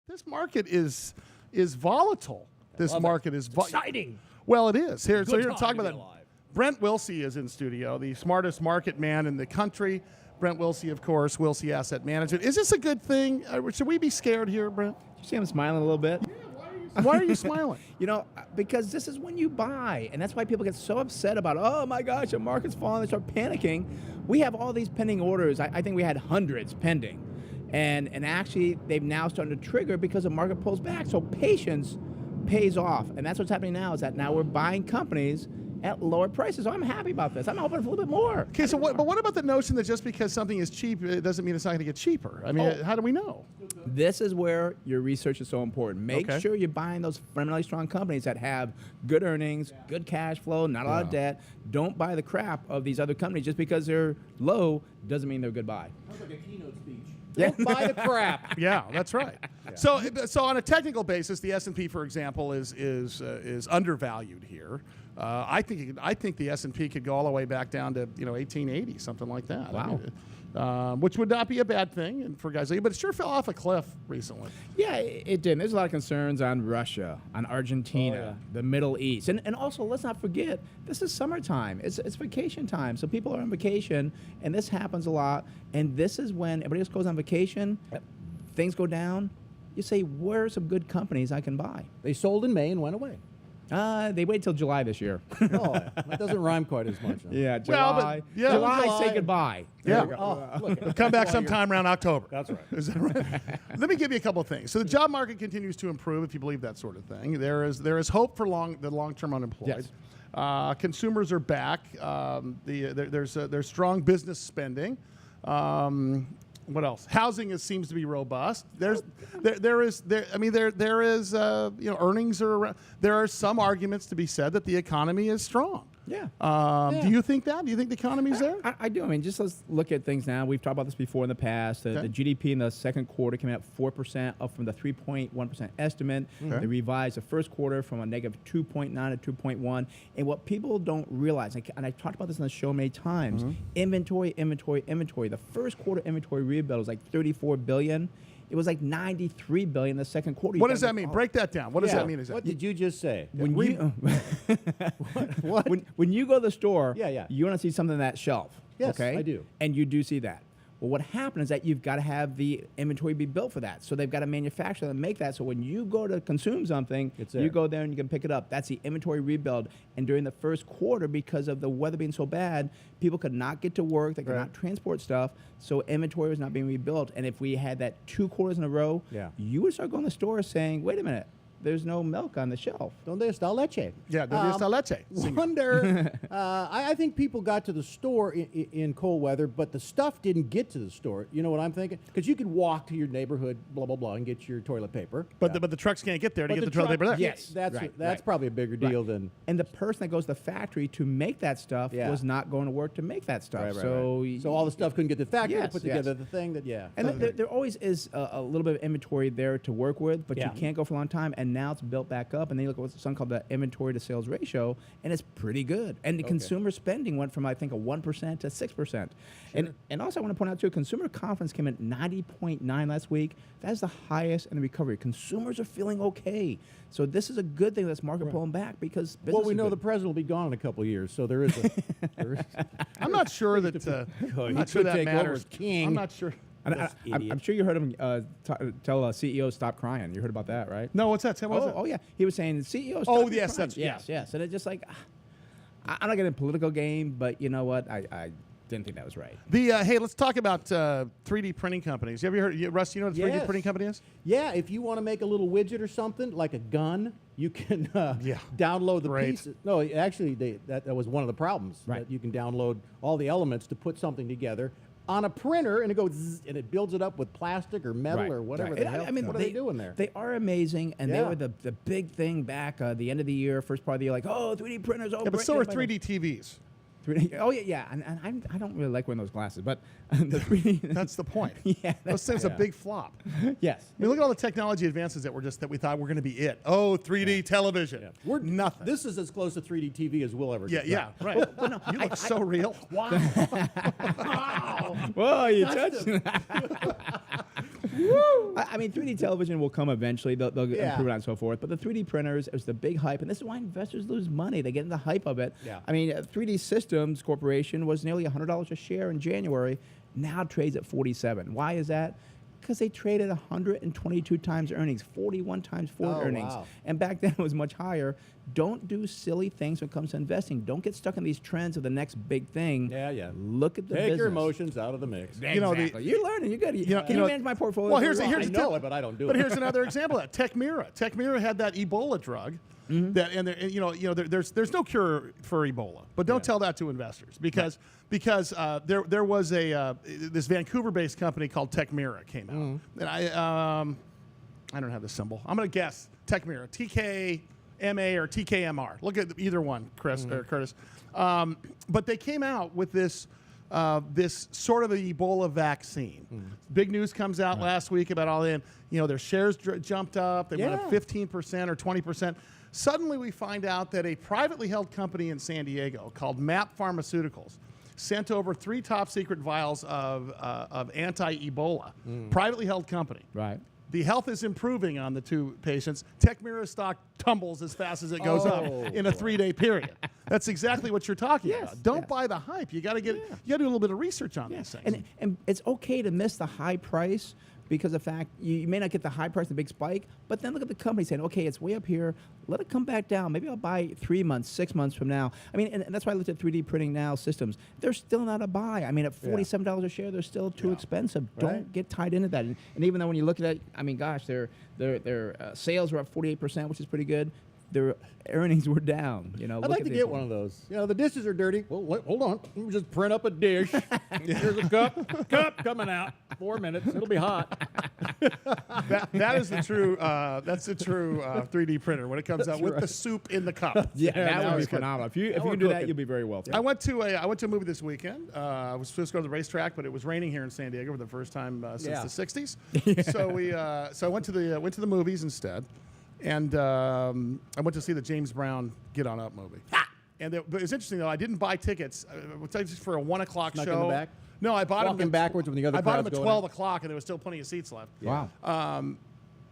This market is volatile. This market is exciting. Well, it is. Here to talk about that. Alive. Brent Wilsey is in studio, the smartest market man in the country. Brent Wilsey, of course, Wilsey Asset Management. Is this a good thing? Should we be scared here, Brent? You see I'm smiling a little bit? Why are you smiling? Because this is when you buy, and that's why people get so upset about, oh my gosh, the market's falling, they start panicking. We have all these pending orders. I think we had hundreds pending. And actually, they've now started to trigger because the market pulls back. So patience pays off. And that's what's happening now, is that now we're buying companies at lower prices. So I'm happy about this. I'm hoping for a little bit more. Okay, so but what about the notion that just because something is cheap, it doesn't mean it's not going to get cheaper? I mean, how do we know? This is where your research is so important. Make sure you're buying those fundamentally strong companies that have good earnings, good cash flow, not a lot of debt. Don't buy the crap of these other companies. Just because they're low doesn't mean they're good buy. Sounds like a keynote speech. Don't buy the crap. Yeah, that's right. So on a technical basis, the S&P, for example, is undervalued here. I think the S&P could go all the way back down to 1880, something like that. Wow. I mean, which would not be a bad thing, and for guys like you, but it sure fell off a cliff recently. Yeah, it did. There's a lot of concerns on Russia, on Argentina, the Middle East. And also, let's not forget, this is summertime. It's vacation time. So people are on vacation, and this happens a lot. And this is when everybody else goes on vacation, things go down. You say, where are some good companies I can buy? They sold in May and went away. They wait till July this year. Oh, that doesn't rhyme quite as much. Huh? Yeah, July. Well, July, say goodbye. Yeah. Look, Come back sometime around October. That's right. Is that right? Let me give you a couple of things. So the job market continues to improve, if you believe that sort of thing. There is hope for the long-term unemployed. Yes. Consumers are back. There's strong business spending. What else? Housing seems to be robust. There is earnings are around. There are some arguments to be said that the economy is strong. Yeah. Do you think that? Do you think the economy's there? I do. I mean, just let's look at things now. We've talked about this before in the past. The GDP in the second quarter came out 4%, up from the 3.1% estimate. They revised the first quarter from a negative 2.9 to 2.1. And what people don't realize, and I talked about this on the show many times, inventory. The first quarter inventory rebuild was like $34 billion. It was like $93 billion in the second quarter. What does that mean? Break that down. What does that mean? What did you just say? When you go to the store, you want to see something on that shelf. Yes, okay? I do. And you do see that. Well, what happened is that you've got to have the inventory be built for that. So they've got to manufacture and make that. So when you go to consume something, you go there and you can pick it up. That's the inventory rebuild. And during the first quarter, because of the weather being so bad, people could not get to work. They could not transport stuff. So inventory was not being rebuilt. And if we had that 2 quarters in a row, you would start going to the store saying, wait a minute, there's no milk on the shelf. Donde está leche? Yeah, donde está leche? Wonder. I think people got to the store in cold weather, but the stuff didn't get to the store. You know what I'm thinking? Because you could walk to your neighborhood, blah blah blah, and get your toilet paper. But the trucks can't get there to get the toilet paper there. Yes, that's probably a bigger deal than. And the person that goes to the factory to make that stuff was not going to work to make that stuff. So all the stuff couldn't get to the factory to put together the thing that And there always is a little bit of inventory there to work with, but you can't go for a long time. And now it's built back up, and then you look at something called the inventory to sales ratio, and it's pretty good. And the consumer spending went from, I think, a 1% to 6%. And also I want to point out too, consumer confidence came in 90.9 last week. That's the highest in the recovery. Consumers are feeling okay. So this is a good thing that's market pulling back because business well, we know the president will be gone in a couple of years, so there is a. I'm not sure that. I'm not sure that matters. King. I'm not sure. I'm sure you heard him tell CEOs stop crying. You heard about that, right? No, what's that? Oh, yeah. He was saying CEOs stop crying. Yes. And it's just like, I'm not getting a political game, but you know what? I didn't think that was right. Hey, let's talk about 3D printing companies. Have you heard, Russ, you know what a 3D printing company is? Yeah, if you want to make a little widget or something, like a gun, you can download the pieces. No, actually, that was one of the problems. Right. That you can download all the elements to put something together on a printer, and it goes zzz, and it builds it up with plastic or metal or whatever the hell. I mean, what are they doing there? They are amazing, and they were the big thing back the end of the year, first part of the year, like, 3D printers. Yeah, but so are 3D TVs. 3D, oh, yeah. And I don't really like wearing those glasses, but the 3D. That's the point. Yeah. Those things are a big flop. Yes. I mean, look at all the technology advances that we thought were going to be it. Oh, 3D television. Yeah. We're nothing. This is as close to 3D TV as we'll ever get. Yeah, right. Well, no, you look so real. Wow. Whoa, you touched. I mean, 3D television will come eventually. They'll improve it and so forth. But the 3D printers, it was the big hype, and this is why investors lose money. They get in the hype of it. Yeah. I mean, 3D Systems Corporation was nearly $100 a share in January. Now trades at 47. Why is that? Because they traded 122 times earnings, 41 times forward earnings. Wow. And back then it was much higher. Don't do silly things when it comes to investing. Don't get stuck in these trends of the next big thing. Yeah. Look at the business. Take your emotions out of the mix. Exactly. You're learning. You're good. Can you manage my portfolio? Well, here's I know it, but I don't do it. But here's another example of that. Techmira. Techmira had that Ebola drug. That and there's no cure for Ebola, but don't tell that to investors because there was this Vancouver-based company called Techmira came out, and I don't have the symbol. I'm gonna guess Techmira, TKMA or TKMR. Look at either one, Chris or Curtis. But they came out with this sort of an Ebola vaccine. Big news comes out last week about all in. Their shares jumped up. They went up 15% or 20%. Suddenly, we find out that a privately held company in San Diego called MAP Pharmaceuticals sent over 3 top-secret vials of anti-Ebola. Privately held company. Right. The health is improving on the 2 patients. Techmira stock tumbles as fast as it goes up in a 3-day period. That's exactly what you're talking about. Don't buy the hype. You got to do a little bit of research on these things. And it's okay to miss the high price because of the fact you may not get the high price, the big spike, but then look at the company saying, okay, it's way up here. Let it come back down. Maybe I'll buy 3 months, 6 months from now. I mean, and that's why I looked at 3D printing now systems. They're still not a buy. I mean, at $47 a share, they're still too expensive. Don't get tied into that. And even though when you look at it, I mean, gosh, their sales were up 48%, which is pretty good. Their earnings were down. I'd like to get one of those. The dishes are dirty. Well, hold on. Let me just print up a dish. Here's a cup coming out. 4 minutes. It'll be hot. That is the true. That's the true 3D printer when it comes out with the soup in the cup. That would be phenomenal. If you can do that, you'll be very wealthy. I went to a movie this weekend. I was supposed to go to the racetrack, but it was raining here in San Diego for the first time since the '60s. So I went to the movies instead. And I went to see the James Brown Get On Up movie. But it's interesting, though. I didn't buy tickets for a 1 o'clock show. Snuck in the back? No, I bought Walking them backwards when the other I bought them crowd's at going 12 o'clock, and there was still plenty of seats left. Wow.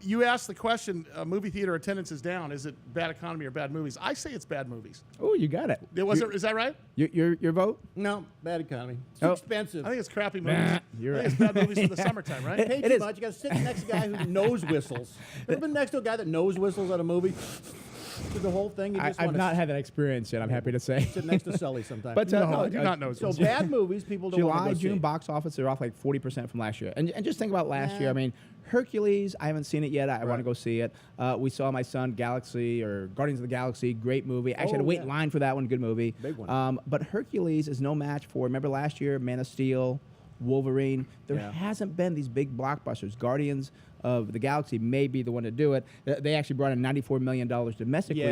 You asked the question, movie theater attendance is down. Is it bad economy or bad movies? I say it's bad movies. Oh, you got it. Is that right? Your vote? No, bad economy. It's too expensive. I think it's crappy movies. You're I think it's bad movies for the summertime, right? Pay too much. You got to sit next to a guy who nose whistles. Ever been next to a guy that nose whistles at a movie? Through the whole thing, I've not had that experience yet. I'm happy to say. Sit next to Sully sometimes. But I do not know. So bad movies, people don't want to go see. June box office, they're off like 40% from last year. And just think about last year. I mean, Hercules, I haven't seen it yet. I want to go see it. We saw my son Galaxy or Guardians of the Galaxy, great movie. Actually, had to wait in line for that one, good movie. Big one. But Hercules is no match for, remember last year, Man of Steel, Wolverine. There hasn't been these big blockbusters. Guardians of the Galaxy may be the one to do it. They actually brought in $94 million domestically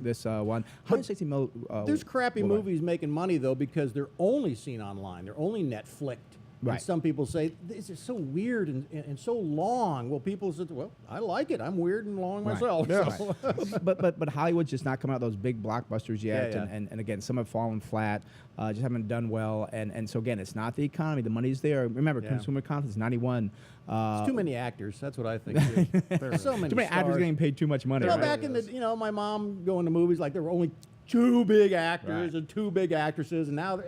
this one. $160 million. There's crappy movies making money, though, because they're only seen online. They're only Netflixed. Right. And some people say, this is so weird and so long. Well, people said, well, I like it. I'm weird and long myself. Yeah. So. But Hollywood's just not coming out with those big blockbusters yet. Yeah. And again, some have fallen flat, just haven't done well. And so, again, it's not the economy. The money's there. Remember, consumer confidence, 91. There's too many actors. That's what I think. There's so many Too many actors stars. getting paid too much money. Well, back in the, my mom going to movies, like there were only 2 big actors and 2 big actresses, and now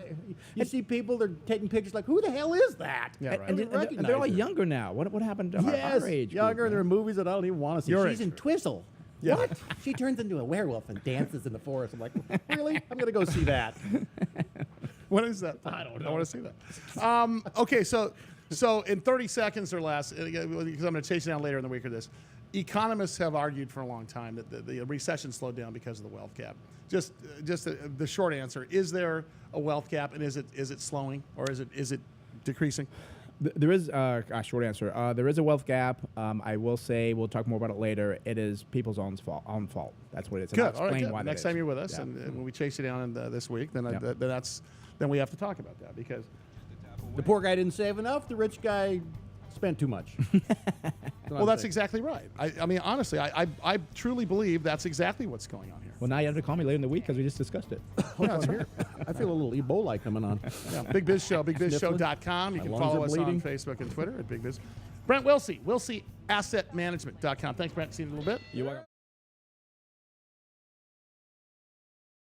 you see people, they're taking pictures like, who the hell is that? Yeah, right. And they're all younger now. What happened to our age? Younger, group, there are movies that I don't even want to see. Your She's age in group. Twizzle. Yeah. What? She turns into a werewolf and dances in the forest. I'm like, really? I'm going to go see that. What is that? I don't know. I want to see that. Okay, so in 30 seconds or less, because I'm going to chase it down later in the week or this, economists have argued for a long time that the recession slowed down because of the wealth gap. Just the short answer: is there a wealth gap, and is it slowing, or is it decreasing? There is a short answer. There is a wealth gap. I will say, we'll talk more about it later. It is people's own fault. That's what it is. Good. And I'll All right, explain good. why. Next time you're with us, and when we chase you down this week, then then we have to talk about that because The poor guy didn't save enough. The rich guy spent too much. Well, that's exactly right. I mean, honestly, I truly believe that's exactly what's going on here. Well, now you have to call me later in the week because we just discussed it. Hold on here. I feel a little Ebola coming on. Yeah, Big Biz Show, bigbizshow.com. You My can lungs follow are us bleeding. on Facebook and Twitter at Big Biz. Brent Wilsey, WilseyAssetManagement.com. Thanks, Brent. See you in a little bit. You're welcome.